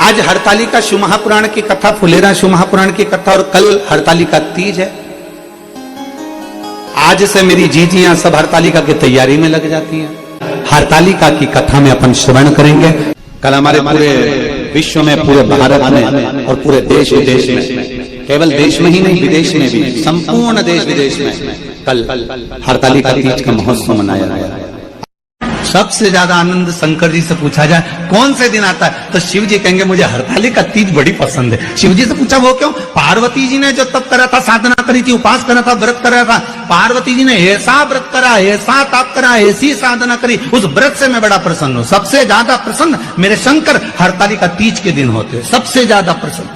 आज हरतालिका शिव महापुराण की कथा, फुलेरा शिव महापुराण की कथा, और कल हरतालिका तीज है। आज से मेरी जीजियां सब हरतालिका की तैयारी में लग जाती हैं। हरतालिका की कथा में अपन श्रवण करेंगे। कल हमारे पूरे विश्व में, पूरे भारत में और पूरे देश विदेश में, केवल देश में ही नहीं विदेश में भी, संपूर्ण देश विदेश में कल हरतालिका तीज का महोत्सव मनाया गया। सबसे ज्यादा आनंद शंकर जी से पूछा जाए कौन से दिन आता है, तो शिव जी कहेंगे मुझे हरतालिका तीज बड़ी पसंद है। शिव जी से पूछा वो क्यों? पार्वती जी ने जो तप करा था, साधना करी थी, उपास करा था, व्रत करा था, पार्वती जी ने ऐसा व्रत करा, ऐसा तप करा, ऐसी साधना करी, उस व्रत से मैं बड़ा प्रसन्न हूं। सबसे ज्यादा प्रसन्न मेरे शंकर हरतालिका तीज के दिन होते हैं, सबसे ज्यादा प्रसन्न।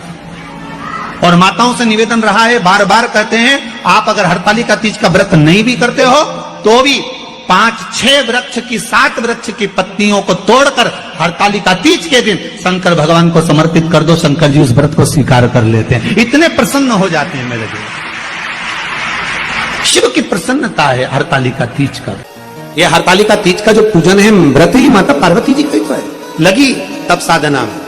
और माताओं से निवेदन रहा है, बार बार कहते हैं, आप अगर हरतालिका तीज का व्रत नहीं भी करते हो तो भी 5-6 वृक्ष की 7 वृक्ष की पत्तियों को तोड़कर हरतालिका तीज के दिन शंकर भगवान को समर्पित कर दो। शंकर जी उस व्रत को स्वीकार कर लेते हैं, इतने प्रसन्न हो जाते हैं मेरे लिए। शिव की प्रसन्नता है हरतालिका तीज का। यह हरतालिका तीज का जो पूजन है, व्रत ही माता पार्वती जी का ही तो है, लगी तब साधना में।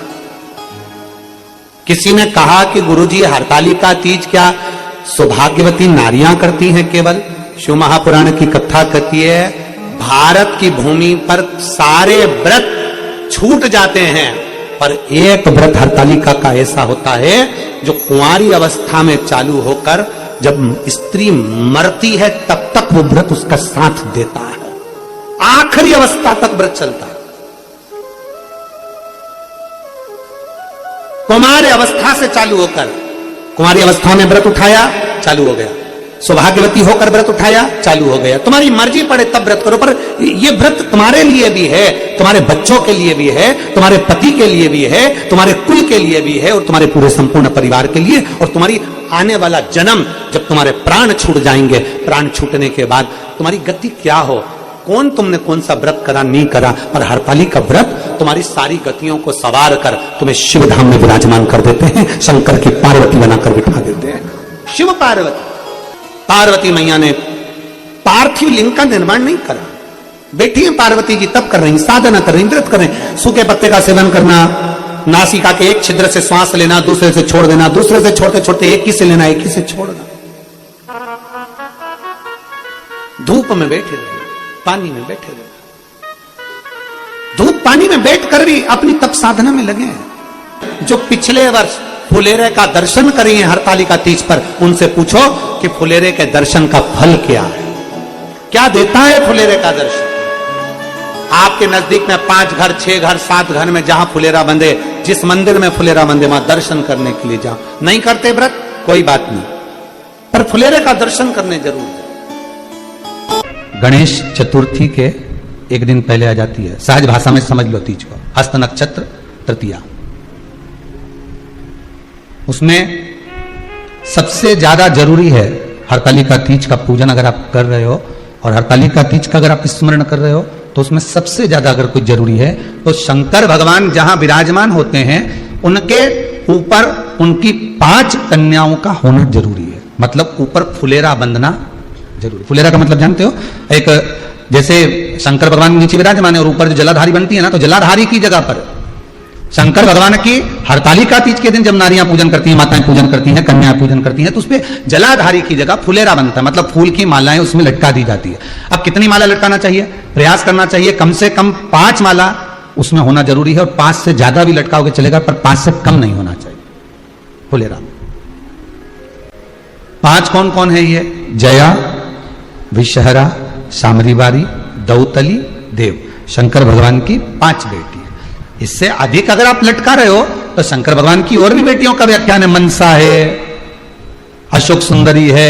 किसी ने कहा कि गुरुजी हरतालिका तीज क्या सौभाग्यवती नारियां करती हैं केवल? शिव महापुराण की कथा कहती है भारत की भूमि पर सारे व्रत छूट जाते हैं, पर एक व्रत हरतालिका का ऐसा होता है जो कुंवारी अवस्था में चालू होकर जब स्त्री मरती है तब तक वो व्रत उसका साथ देता है, आखिरी अवस्था तक व्रत चलता है। कुमारी अवस्था से चालू होकर, कुमारी अवस्था में व्रत उठाया, चालू हो गया, सौभाग्यवती होकर व्रत उठाया, चालू हो गया। तुम्हारी मर्जी पड़े तब व्रत करो, पर ये व्रत तुम्हारे लिए भी है, तुम्हारे बच्चों के लिए भी है, तुम्हारे पति के लिए भी है, तुम्हारे कुल के लिए भी है, और तुम्हारे पूरे संपूर्ण परिवार के लिए, और तुम्हारी आने वाला जन्म जब तुम्हारे प्राण छूट जाएंगे, प्राण छूटने के बाद तुम्हारी गति क्या हो, कौन तुमने कौन सा व्रत करा नहीं करा, पर हरतालिका व्रत तुम्हारी सारी गतियों को सवार कर तुम्हें शिव धाम में विराजमान कर देते हैं, शंकर की पार्वती बनाकर बिठा देते हैं। शिव पार्वती, पार्वती मैया ने पार्थिव लिंग का निर्माण नहीं करा, बैठी है पार्वती जी तब कर रही, साधना कर रही, व्रत कर रही। सूखे पत्ते का सेवन करना, नासिका के एक छिद्र से श्वास लेना, दूसरे से छोड़ देना, दूसरे से छोड़ते छोड़ते एक ही से लेना, एक ही से छोड़ना। धूप में बैठे रहे, पानी में बैठे रहे, धूप पानी में बैठ कर भी अपनी तप साधना में लगे हैं। जो पिछले वर्ष फुलेरे का दर्शन करें हरतालिका तीज पर, उनसे पूछो कि फुलेरे के दर्शन का फल क्या है, क्या देता है फुलेरे का दर्शन। आपके नजदीक में 5 घर, 6 घर, 7 घर में जहां फुलेरा बंधे, जिस मंदिर में फुलेरा बंधे वहां दर्शन करने के लिए जाओ। नहीं करते व्रत, कोई बात नहीं, पर फुलेरे का दर्शन करने जरूर जाओ। गणेश चतुर्थी के एक दिन पहले आ जाती है, सहज भाषा में समझ लो तीज को, हस्त नक्षत्र तृतीया। उसमें सबसे ज्यादा जरूरी है हरतालिका तीज का पूजन अगर आप कर रहे हो, और हरतालिका तीज का अगर आप स्मरण कर रहे हो, तो उसमें सबसे ज्यादा अगर कोई जरूरी है तो शंकर भगवान जहां विराजमान होते हैं उनके ऊपर उनकी 5 कन्याओं का होना जरूरी है। मतलब ऊपर फुलेरा बंधना जरूरी। फुलेरा का मतलब जानते हो, एक जैसे शंकर भगवान नीचे विराजमान है और ऊपर जो जलाधारी बनती है ना, तो जलाधारी की जगह पर शंकर भगवान की हरतालिका तीज के दिन जब नारियां पूजन करती हैं, माताएं पूजन करती हैं, कन्याएं पूजन करती हैं, तो उसपे जलाधारी की जगह फुलेरा बनता है, मतलब फूल की मालाएं उसमें लटका दी जाती है। अब कितनी माला लटकाना चाहिए? प्रयास करना चाहिए कम से कम 5 माला उसमें होना जरूरी है, और 5 से ज्यादा भी लटकाओगे चलेगा, पर 5 से कम नहीं होना चाहिए फुलेरा। 5 कौन कौन है ये? जया, विषहरा, सामरीवारी, दौतली, देव। शंकर भगवान की 5 बेटी। इससे अधिक अगर आप लटका रहे हो तो शंकर भगवान की और भी बेटियों का व्याख्यान है, मनसा है, अशोक सुंदरी है,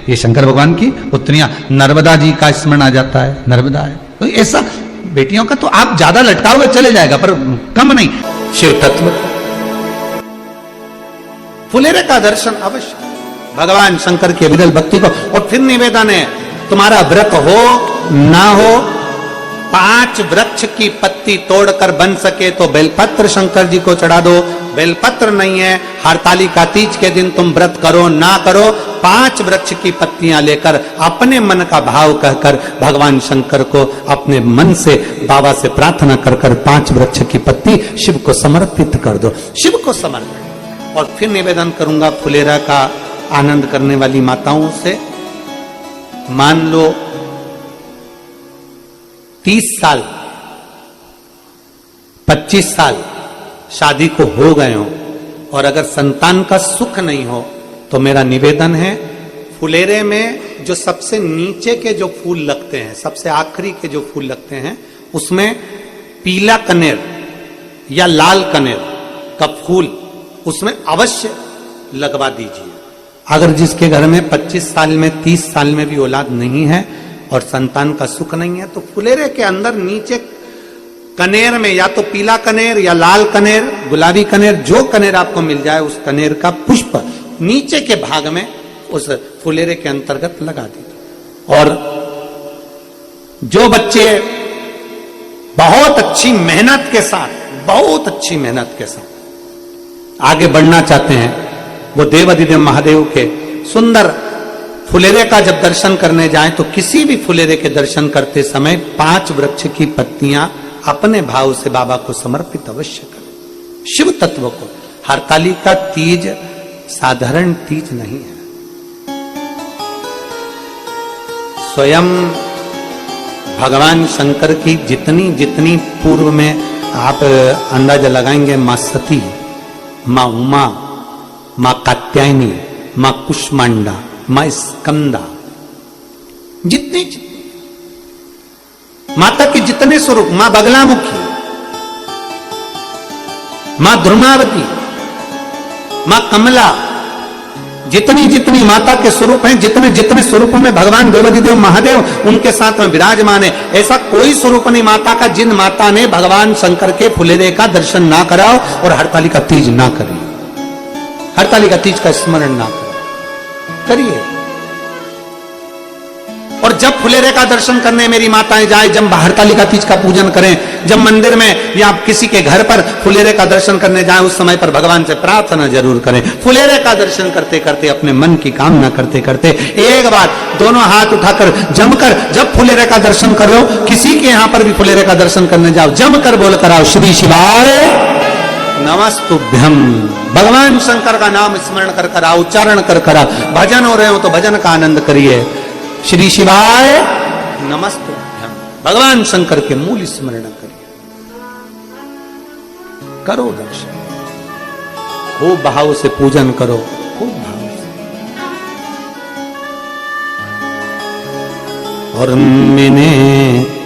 ये शंकर भगवान की पुत्रियां। नर्मदा जी का स्मरण आ जाता है, नर्मदा है। तो ऐसा बेटियों का तो आप ज्यादा लटकाओगे चले जाएगा, पर कम नहीं। शिव तत्व फुलेरे का दर्शन अवश्य, भगवान शंकर की अविरल भक्ति को। और फिर निवेदन है, तुम्हारा व्रत हो ना हो, 5 वृक्ष की पत्ती तोड़कर बन सके तो बेलपत्र शंकर जी को चढ़ा दो। बेलपत्र नहीं है, हरतालिका तीज के दिन तुम व्रत करो ना करो, 5 वृक्ष की पत्तियां लेकर अपने मन का भाव कहकर भगवान शंकर को अपने मन से बाबा से प्रार्थना कर कर 5 वृक्ष की पत्ती शिव को समर्पित कर दो, शिव को समर्पित। और फिर निवेदन करूंगा फुलेरा का आनंद करने वाली माताओं से, मान लो 30 साल 25 साल शादी को हो गए हो और अगर संतान का सुख नहीं हो तो मेरा निवेदन है, फुलेरे में जो सबसे नीचे के जो फूल लगते हैं, सबसे आखिरी के जो फूल लगते हैं, उसमें पीला कनेर या लाल कनेर का फूल उसमें अवश्य लगवा दीजिए। अगर जिसके घर में 25 साल में 30 साल में भी औलाद नहीं है और संतान का सुख नहीं है, तो फुलेरे के अंदर नीचे कनेर में या तो पीला कनेर या लाल कनेर, गुलाबी कनेर, जो कनेर आपको मिल जाए उस कनेर का पुष्प नीचे के भाग में उस फुलेरे के अंतर्गत लगा दीजिए। और जो बच्चे बहुत अच्छी मेहनत के साथ, बहुत अच्छी मेहनत के साथ आगे बढ़ना चाहते हैं, वो देवाधिदेव महादेव के सुंदर फुलेरे का जब दर्शन करने जाएं तो किसी भी फुलेरे के दर्शन करते समय 5 वृक्ष की पत्तियां अपने भाव से बाबा को समर्पित अवश्य करें। शिव तत्व को, हरतालिका तीज साधारण तीज नहीं है। स्वयं भगवान शंकर की जितनी जितनी पूर्व में आप अंदाजा लगाएंगे, मां सती, मां उमा, मां कात्यायनी, मां कुष्मांडा, मां स्कंदा, जितनी माता के जितने स्वरूप, मां बगलामुखी, मां ध्रुमावती, मां कमला, जितनी जितनी माता के स्वरूप हैं, जितने जितने स्वरूपों में भगवान देवाधिदेव महादेव उनके साथ में विराजमान है, ऐसा कोई स्वरूप नहीं माता का जिन माता ने भगवान शंकर के फुलेरे का दर्शन ना कराओ और हरतालिका तीज ना करिए, हरतालिका तीज का स्मरण ना करिए। और जब फुलेरे का दर्शन करने मेरी माताएं जाए, जब हरतालिका तीज का पूजन करें, जब मंदिर में या किसी के घर पर फुलेरे का दर्शन करने जाए, उस समय पर भगवान से प्रार्थना जरूर करें। फुलेरे का दर्शन करते करते, अपने मन की कामना करते करते, एक बार दोनों हाथ उठाकर जमकर जब फुलेरे का दर्शन करो, किसी के यहां पर भी फुलेरे का दर्शन करने जाओ, जमकर बोल कर आओ, श्री शिवाय नमस्तुभ्यम। भगवान शंकर का नाम स्मरण कर कर आओ, उच्चारण कर कर आओ। भजन हो रहे हो तो भजन का आनंद करिए, श्री शिवाय नमस्तुभ्यम। भगवान शंकर के मूल स्मरण करिए, करो दर्शन, खूब भाव से पूजन करो, खूब भाव से। और मैंने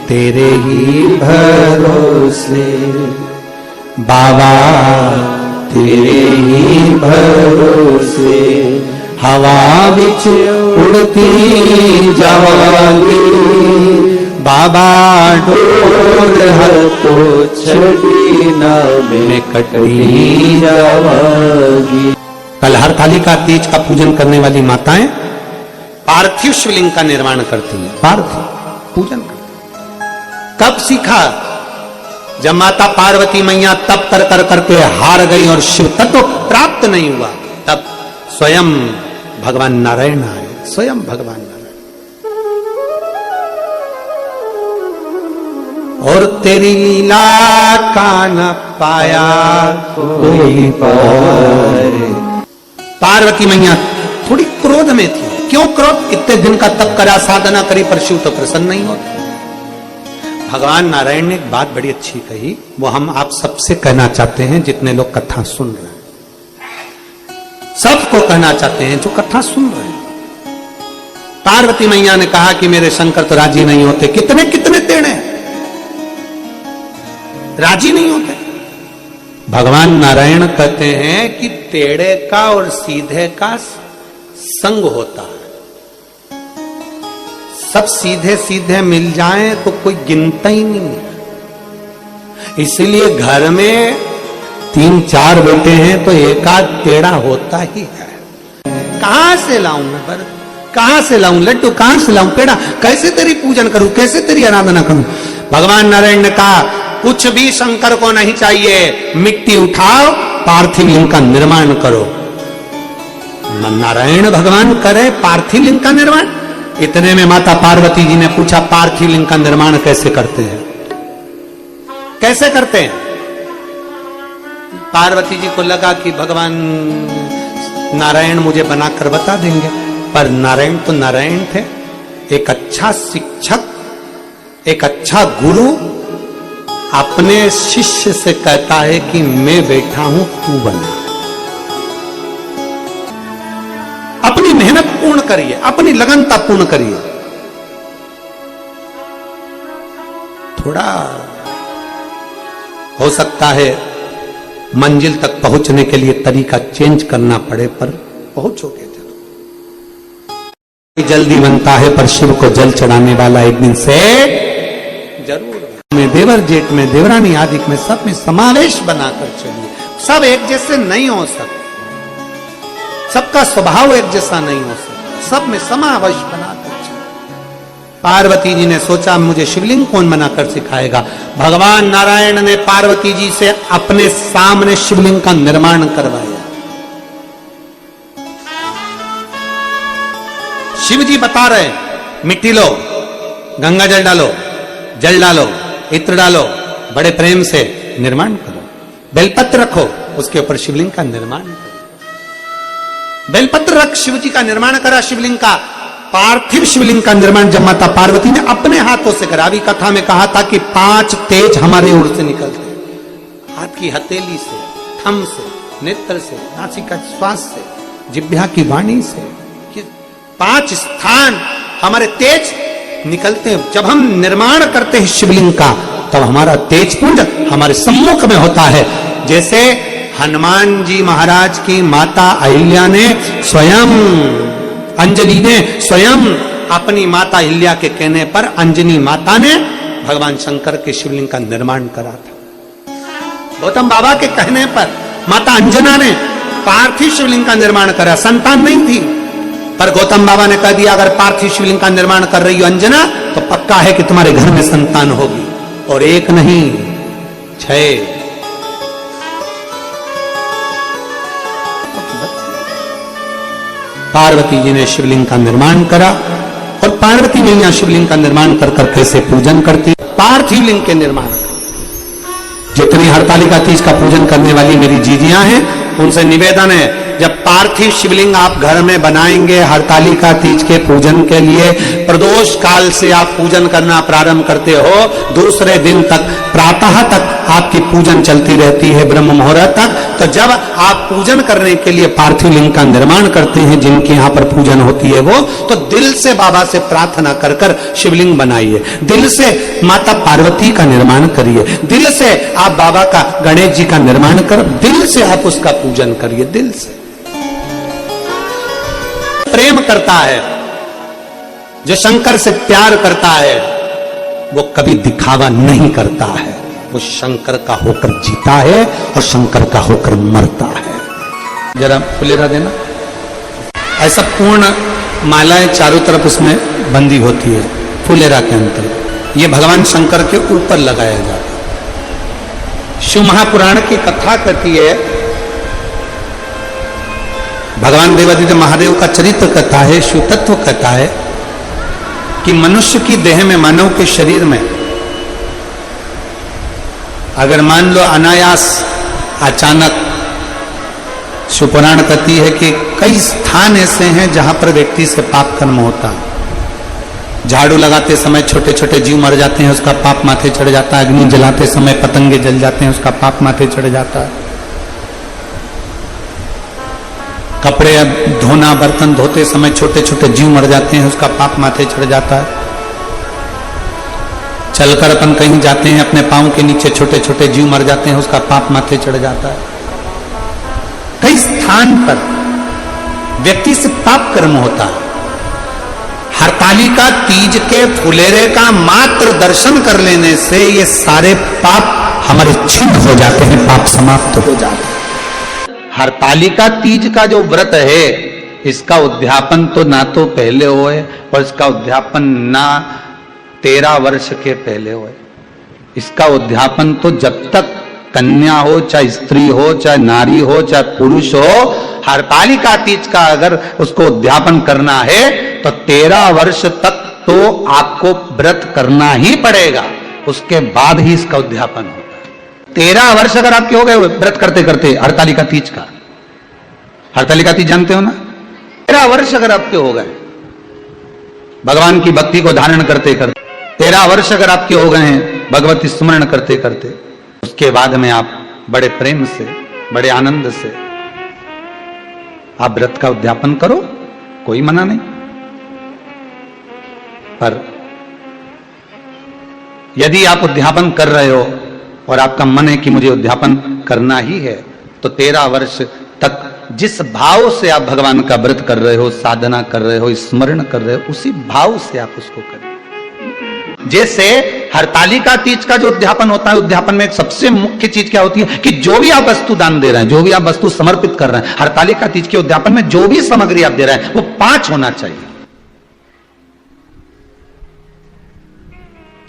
तेरे ही भरोसे बाबा, तेरे ही भरोसे हवा बिच उड़ती जावांगी, बाबा डोर हर तो छड़ी ना में कटी जावांगी। कल हरतालिका तीज का पूजन करने वाली माताएं पार्थिव शिवलिंग का निर्माण करती हैं, पार्थिव पूजन करती। कब सीखा? जब माता पार्वती मैया तप कर कर करके हार गई और शिव तत्व प्राप्त नहीं हुआ, तब स्वयं भगवान नारायण आए, स्वयं भगवान नारायण। और तेरी लीला का न पाया कोई पाए। पार्वती मैया थोड़ी क्रोध में थी। क्यों क्रोध? इतने दिन का तप करा, साधना करी, पर शिव तो प्रसन्न नहीं होता। भगवान नारायण ने एक बात बड़ी अच्छी कही, वो हम आप सबसे कहना चाहते हैं, जितने लोग कथा सुन रहे हैं, सबको कहना चाहते हैं जो कथा सुन रहे हैं। पार्वती मैया ने कहा कि मेरे शंकर तो राजी नहीं होते, कितने कितने टेढ़े राजी नहीं होते। भगवान नारायण कहते हैं कि टेढ़े का और सीधे का संग होता है। सब सीधे सीधे मिल जाएं तो कोई गिनता ही नहीं है। इसलिए घर में 3-4 बेटे हैं तो एक आध टेढ़ा होता ही है। कहां से लाऊं मैं बर, कहां से लाऊं लड्डू, कहां से लाऊं पेड़ा, कैसे तेरी पूजन करूं, कैसे तेरी आराधना करूं? भगवान नारायण ने कहा कुछ भी शंकर को नहीं चाहिए, मिट्टी उठाओ, पार्थिव लिंग का निर्माण करो। नारायण भगवान करे पार्थिव लिंग का निर्माण। इतने में माता पार्वती जी ने पूछा पार्थिव लिंग का निर्माण कैसे करते हैं, कैसे करते हैं? पार्वती जी को लगा कि भगवान नारायण मुझे बनाकर बता देंगे, पर नारायण तो नारायण थे। एक अच्छा शिक्षक, एक अच्छा गुरु अपने शिष्य से कहता है कि मैं बैठा हूं, तू बना। अपनी मेहनत पूर्ण करिए, अपनी लगनता पूर्ण करिए। थोड़ा हो सकता है मंजिल तक पहुंचने के लिए तरीका चेंज करना पड़े, पर पहुंचोगे जरूर। जल्दी बनता है पर शिव को जल चढ़ाने वाला एक दिन से जरूर। में देवर जेठ में देवरानी आदि में सब में समावेश बनाकर चलिए। सब एक जैसे नहीं हो सकते, सबका स्वभाव एक जैसा नहीं हो सकता, सब में समावेश बनाकर चलिए। पार्वती जी ने सोचा मुझे शिवलिंग कौन बनाकर सिखाएगा। भगवान नारायण ने पार्वती जी से अपने सामने शिवलिंग का निर्माण करवाया। शिव जी बता रहे मिट्टी लो, गंगा जल डालो, इत्र डालो, बड़े प्रेम से निर्माण करो, बेलपत्र रखो, उसके ऊपर शिवलिंग का निर्माण करो। बेलपत्र रख शिव जी का निर्माण करा। शिवलिंग का, पार्थिव शिवलिंग का निर्माण जब माता पार्वती ने अपने हाथों से करा। अभी कथा में कहा था कि 5 तेज हमारे ओर से निकलते, हाथ की हथेली से, थम से, नेत्र से, नासिका श्वास से, जिह्वा की वाणी से, 5 स्थान हमारे तेज निकलते हैं। जब हम निर्माण करते हैं शिवलिंग का, तब हमारा तेज पुंज हमारे सम्मुख में होता है। जैसे हनुमान जी महाराज की माता अहिल्या ने स्वयं, अंजलि ने स्वयं अपनी अहिल्या अहिल्या के कहने पर अंजनी माता ने भगवान शंकर के शिवलिंग का निर्माण करा था। गौतम बाबा के कहने पर माता अंजना ने पार्थिव शिवलिंग का निर्माण करा। संतान नहीं थी, पर गौतम बाबा ने कह दिया अगर पार्थिव शिवलिंग का निर्माण कर रही हो अंजना, तो पक्का है कि तुम्हारे घर में संतान होगी। और एक नहीं 6। पार्वती जी ने शिवलिंग का निर्माण करा। और पार्वती मैया शिवलिंग का निर्माण कर कर कैसे पूजन करती। पार्थिव लिंग के निर्माण, जितनी हरतालिका तीज का पूजन करने वाली मेरी जीजियां हैं, उनसे निवेदन है जब पार्थिव शिवलिंग आप घर में बनाएंगे हरतालिका तीज के पूजन के लिए, प्रदोष काल से आप पूजन करना प्रारंभ करते हो, दूसरे दिन तक प्रातः तक आपकी पूजन चलती रहती है ब्रह्म मुहूर्त तक। तो जब आप पूजन करने के लिए पार्थिव लिंग का निर्माण करते हैं, जिनके यहाँ पर पूजन होती है वो, तो दिल से बाबा से प्रार्थना कर कर शिवलिंग बनाइए, दिल से माता पार्वती का निर्माण करिए, दिल से आप बाबा का गणेश जी का निर्माण कर, दिल से आप उसका पूजन करिए। दिल से प्रेम करता है, जो शंकर से प्यार करता है, वो कभी दिखावा नहीं करता है। वो शंकर का होकर जीता है और शंकर का होकर मरता है। जरा फुलेरा देना। ऐसा पूर्ण मालाएं चारों तरफ उसमें बंदी होती है फुलेरा के अंतर। ये भगवान शंकर के ऊपर लगाया जाता है। शिव महापुराण की कथा कहती है, भगवान देवादिदेव महादेव का चरित्र कहता है, शिव तत्व कहता है कि मनुष्य की देह में, मानव के शरीर में अगर मान लो अनायास अचानक, शिवपुराण कहती है कि कई स्थान ऐसे हैं जहां पर व्यक्ति से पाप कर्म होता है। झाड़ू लगाते समय छोटे छोटे जीव मर जाते हैं, उसका पाप माथे चढ़ जाता है। अग्नि जलाते समय पतंगे जल जाते हैं, उसका पाप माथे चढ़ जाता है। कपड़े धोना, बर्तन धोते समय छोटे छोटे जीव मर जाते हैं, उसका पाप माथे चढ़ जाता है। चलकर अपन कहीं जाते हैं, अपने पांव के नीचे छोटे छोटे जीव मर जाते हैं, उसका पाप माथे चढ़ जाता है। कई स्थान पर व्यक्ति से पाप कर्म होता है। हरतालिका तीज के फुलेरे का मात्र दर्शन कर लेने से ये सारे पाप हमारे छिन्न हो जाते हैं, पाप समाप्त हो जाते हैं। हरतालिका तीज का जो व्रत है, इसका उद्यापन तो ना तो पहले होए और इसका उद्यापन ना 13 वर्ष के पहले होए। इसका उद्यापन तो जब तक कन्या हो, चाहे स्त्री हो, चाहे नारी हो, चाहे पुरुष हो, हरतालिका तीज का अगर उसको उद्यापन करना है तो 13 वर्ष तक तो आपको व्रत करना ही पड़ेगा, उसके बाद ही इसका उद्यापन होगा। 13 वर्ष अगर आपके हो गए व्रत करते करते हरतालिका तीज का, हरतालिका तीज जानते हो ना, 13 वर्ष अगर आपके हो गए भगवान की भक्ति को धारण करते करते, 13 वर्ष अगर आपके हो गए हैं भगवती स्मरण करते करते, उसके बाद में आप बड़े प्रेम से, बड़े आनंद से आप व्रत का उद्यापन करो, कोई मना नहीं। पर यदि आप उद्यापन कर रहे हो और आपका मन है कि मुझे उद्यापन करना ही है, तो 13 वर्ष तक जिस भाव से आप भगवान का व्रत कर रहे हो, साधना कर रहे हो, स्मरण कर रहे हो, उसी भाव से आप उसको करें। जैसे हरतालिका तीज का जो उद्यापन होता है, उद्यापन में एक सबसे मुख्य चीज क्या होती है कि जो भी आप वस्तु दान दे रहे हैं, जो भी आप वस्तु समर्पित कर रहे हैं, हरतालिका तीज के उद्यापन में जो भी सामग्री आप दे रहे हैं वो 5 होना चाहिए।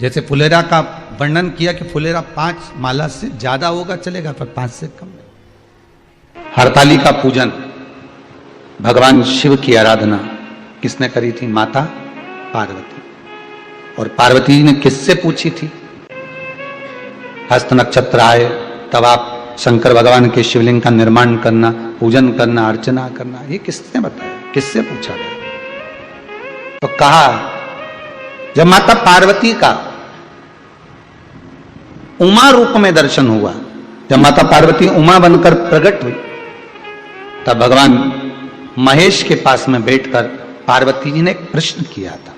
जैसे फुलेरा का वर्णन किया कि फुलेरा 5 माला से ज्यादा होगा चलेगा, पर 5 से कम नहीं। हरतालिका पूजन, भगवान शिव की आराधना किसने करी थी? माता पार्वती। और पार्वती जी ने किससे पूछी थी? हस्त नक्षत्र आए तब आप शंकर भगवान के शिवलिंग का निर्माण करना, पूजन करना, अर्चना करना, ये किसने बताया, किससे पूछा था? तो कहा जब माता पार्वती का उमा रूप में दर्शन हुआ, जब माता पार्वती उमा बनकर प्रकट हुई, तब भगवान महेश के पास में बैठकर पार्वती जी ने एक प्रश्न किया था।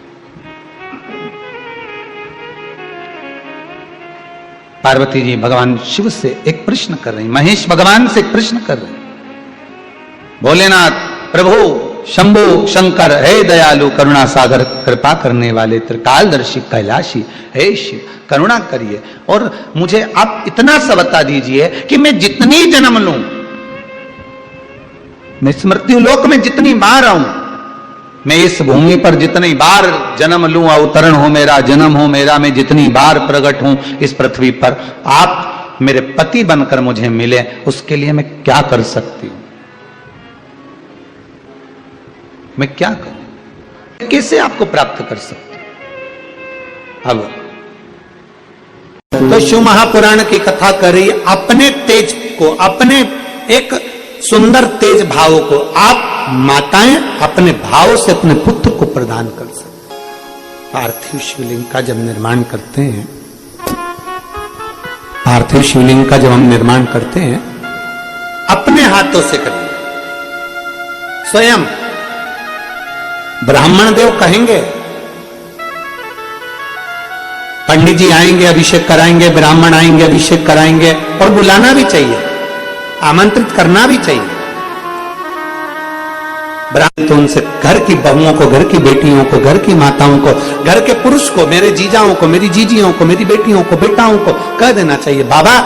पार्वती जी भगवान शिव से एक प्रश्न कर रही, महेश भगवान से एक प्रश्न कर रहे, भोलेनाथ प्रभु शंभु शंकर, हे दयालु करुणा सागर, कृपा करने वाले त्रिकालदर्शी कैलाशी, हे शिव करुणा करिए और मुझे आप इतना सा बता दीजिए कि मैं जितनी जन्म लूं, मैं स्मृति लोक में जितनी बार आऊं, मैं इस भूमि पर जितनी बार जन्म लूं, अवतरण हो मेरा, जन्म हो मेरा, मैं जितनी बार प्रकट हूं इस पृथ्वी पर, आप मेरे पति बनकर मुझे मिले, उसके लिए मैं क्या कर सकती हूं? मैं क्या करूं? कैसे आपको प्राप्त कर सकती हूं? अब तो शिव महापुराण की कथा कर रही, अपने तेज को, अपने एक सुंदर तेज भाव को आप माताएं अपने भाव से अपने पुत्र को प्रदान कर सकते। पार्थिव शिवलिंग का जब निर्माण करते हैं, पार्थिव शिवलिंग का जब हम निर्माण करते हैं, अपने हाथों से करेंगे, स्वयं ब्राह्मण देव कहेंगे, पंडित जी आएंगे अभिषेक कराएंगे, ब्राह्मण आएंगे अभिषेक कराएंगे, और बुलाना भी चाहिए, आमंत्रित करना भी चाहिए। ब्राह्मण तो उनसे घर की बहुओं को, घर की बेटियों को, घर की माताओं को, घर के पुरुष को, मेरे जीजाओं को, मेरी जीजियों को, मेरी बेटियों को, बेटाओं को कह देना चाहिए, बाबा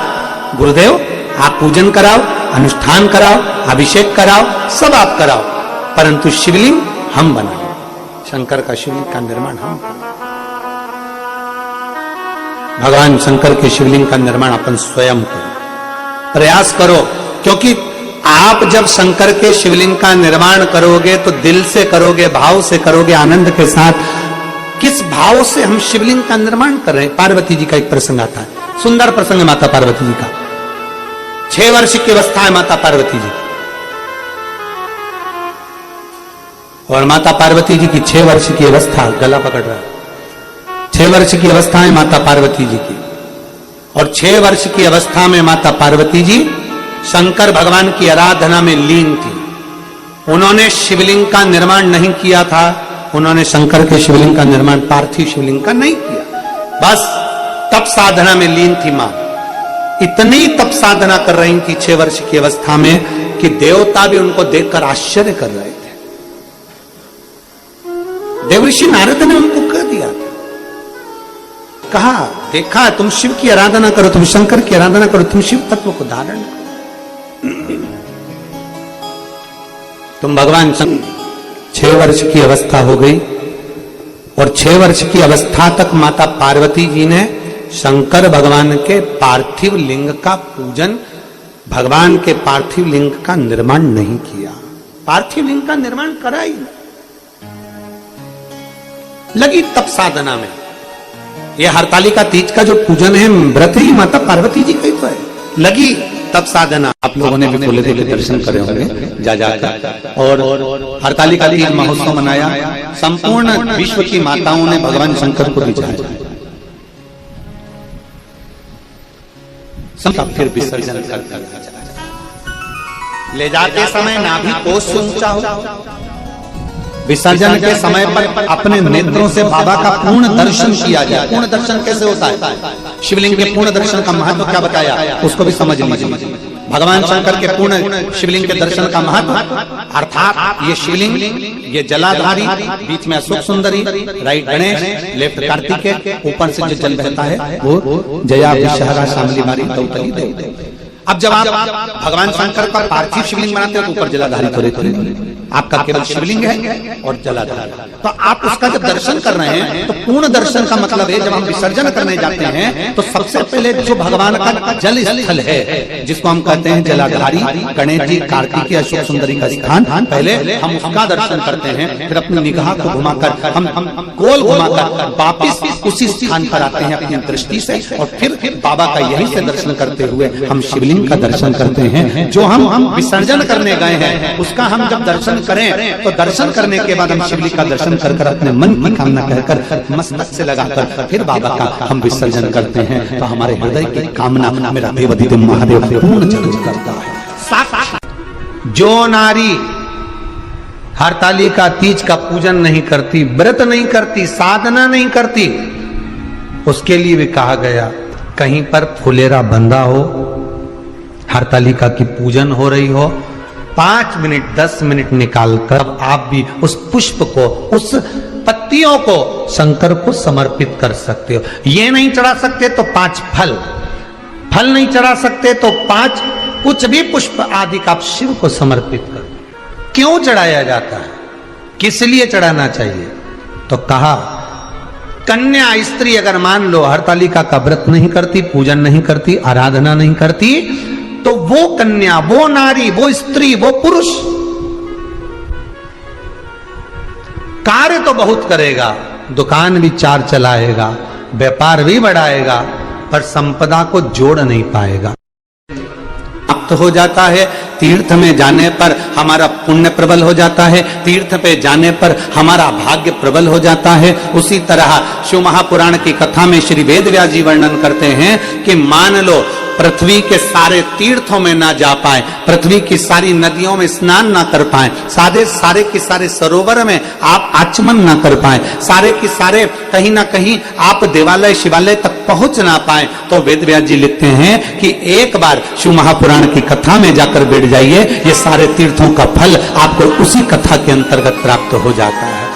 गुरुदेव आप पूजन कराओ, अनुष्ठान कराओ, अभिषेक कराओ, सब आप कराओ, परंतु शिवलिंग हम बनाएं, शंकर का शिवलिंग का निर्माण हम करें। भगवान शंकर के शिवलिंग का निर्माण अपन स्वयं करें, प्रयास करो, क्योंकि आप जब शंकर के शिवलिंग का निर्माण करोगे तो दिल से करोगे, भाव से करोगे, आनंद के साथ। किस भाव से हम शिवलिंग का निर्माण कर रहे हैं? पार्वती जी का एक प्रसंग आता है, सुंदर प्रसंग है माता पार्वती जी का। 6 वर्ष की अवस्था है माता पार्वती जी, और माता पार्वती जी की 6 वर्ष की अवस्था, गला पकड़ रहा है, 6 वर्ष की अवस्था है माता पार्वती जी की, और 6 वर्ष की अवस्था में माता पार्वती जी शंकर भगवान की आराधना में लीन थी। उन्होंने शिवलिंग का निर्माण नहीं किया था, उन्होंने शंकर के शिवलिंग का निर्माण, पार्थिव शिवलिंग का नहीं किया, बस तप साधना में लीन थी मां। इतनी तप साधना कर रही थी 6 वर्ष की अवस्था में कि देवता भी उनको देखकर आश्चर्य कर रहे थे। देवऋषि नारद ने उनको कह दिया था, कहा देखा तुम शिव की आराधना करो, तुम शंकर की आराधना करो, तुम शिव तत्व को धारण करो, तुम भगवान शंकर। 6 वर्ष की अवस्था हो गई, और 6 वर्ष की अवस्था तक माता पार्वती जी ने शंकर भगवान के पार्थिव लिंग का पूजन, भगवान के पार्थिव लिंग का निर्माण नहीं किया। पार्थिव लिंग का निर्माण करा ही लगी तप साधना में। ये हरतालिका तीज का जो पूजन है व्रत ही माता पार्वती जी का ही तो है, लगी तप साधना। आप लोगों ने भी खोले के दर्शन करे होंगे जा जाकर। और हरतालिका तीज महोत्सव मनाया, संपूर्ण विश्व की माताओं ने भगवान शंकर को रिझाया, सबका फिर विसर्जन कर दिया। ले जाते समय नाभि कोष से ऊंचा हो, विसर्जन के समय पर अपने नेत्रों से बाबा का पूर्ण दर्शन किया जाए। पूर्ण दर्शन कैसे होता है? शिवलिंग के पूर्ण दर्शन का महत्व क्या बताया, उसको भी समझ लीजिए। भगवान शंकर के पूर्ण शिवलिंग के दर्शन का महत्व, अर्थात ये शिवलिंग, ये जलाधारी, बीच में अशोक सुंदरी, राइट गणेश, लेफ्ट कार्तिकेय, ऊपर से जो जल बहता है वो जया विषहरा शामली मारी दौतली देव। अब जब आप भगवान शंकर का पार्थिव शिवलिंग बनाते हो तो ऊपर जलाधारी तो रहते हैं, आपका केवल शिवलिंग है और जलाधारी। तो आप उसका जब दर्शन कर रहे हैं तो पूर्ण दर्शन का मतलब है, जब हम विसर्जन करने जाते हैं तो सबसे पहले जो भगवान का जल स्थल है, जिसको हम कहते हैं जलाधारी, गणेश जी, कार्तिकेय, अशोक सुंदरी का स्थान, पहले हम उसका दर्शन करते हैं। फिर अपनी निगाह को घुमाकर हम गोल घुमाकर वापिस उसी स्थान पर आते हैं अपनी दृष्टि से, और फिर बाबा का यहीं से दर्शन करते हुए हम शिवलिंग का दर्शन करते हैं। जो हम विसर्जन करने गए हैं उसका हम जब दर्शन करें तो दर्शन करने के बाद हम शिवलिंग का दर्शन कर अपने मन की कामना कहकर मस्तक से लगाकर फिर बाबा का हम विसर्जन करते हैं। तो हमारे हृदय की कामना मेरा देवाधिदेव महादेव पूर्ण जरूर करता है। जो नारी हरतालिका तीज का पूजन नहीं करती, व्रत नहीं करती, साधना नहीं करती, उसके लिए भी कहा गया, कहीं पर फुलेरा बंधा हो, हरतालिका की पूजन हो रही हो, 5 मिनट 10 मिनट निकालकर आप भी उस पुष्प को, उस पत्तियों को शंकर को समर्पित कर सकते हो। ये नहीं चढ़ा सकते तो 5 फल नहीं चढ़ा सकते तो 5 कुछ भी पुष्प आदि का आप शिव को समर्पित कर। क्यों चढ़ाया जाता है, किस लिए चढ़ाना चाहिए? तो कहा, कन्या स्त्री अगर मान लो हरतालिका का व्रत नहीं करती, पूजन नहीं करती, आराधना नहीं करती, तो वो कन्या, वो नारी, वो स्त्री, वो पुरुष कार्य तो बहुत करेगा, दुकान भी 4 चलाएगा, व्यापार भी बढ़ाएगा, पर संपदा को जोड़ नहीं पाएगा। प्राप्त हो जाता है, तीर्थ में जाने पर हमारा पुण्य प्रबल हो जाता है, तीर्थ पे जाने पर हमारा भाग्य प्रबल हो जाता है। उसी तरह शिव महापुराण की कथा में श्री वेद व्यास जी वर्णन करते हैं कि मान लो पृथ्वी के सारे तीर्थों में ना जा पाए, पृथ्वी की सारी नदियों में स्नान ना कर पाए, सारे के सारे सरोवर में आप आचमन ना कर पाए, सारे के सारे कहीं ना कहीं आप देवालय शिवालय तक पहुंच ना पाए, तो वेद व्यास जी लिखते हैं कि एक बार शिव महापुराण की कथा में जाकर बैठ जाइए, ये सारे तीर्थों का फल आपको उसी कथा के अंतर्गत प्राप्त हो जाता है।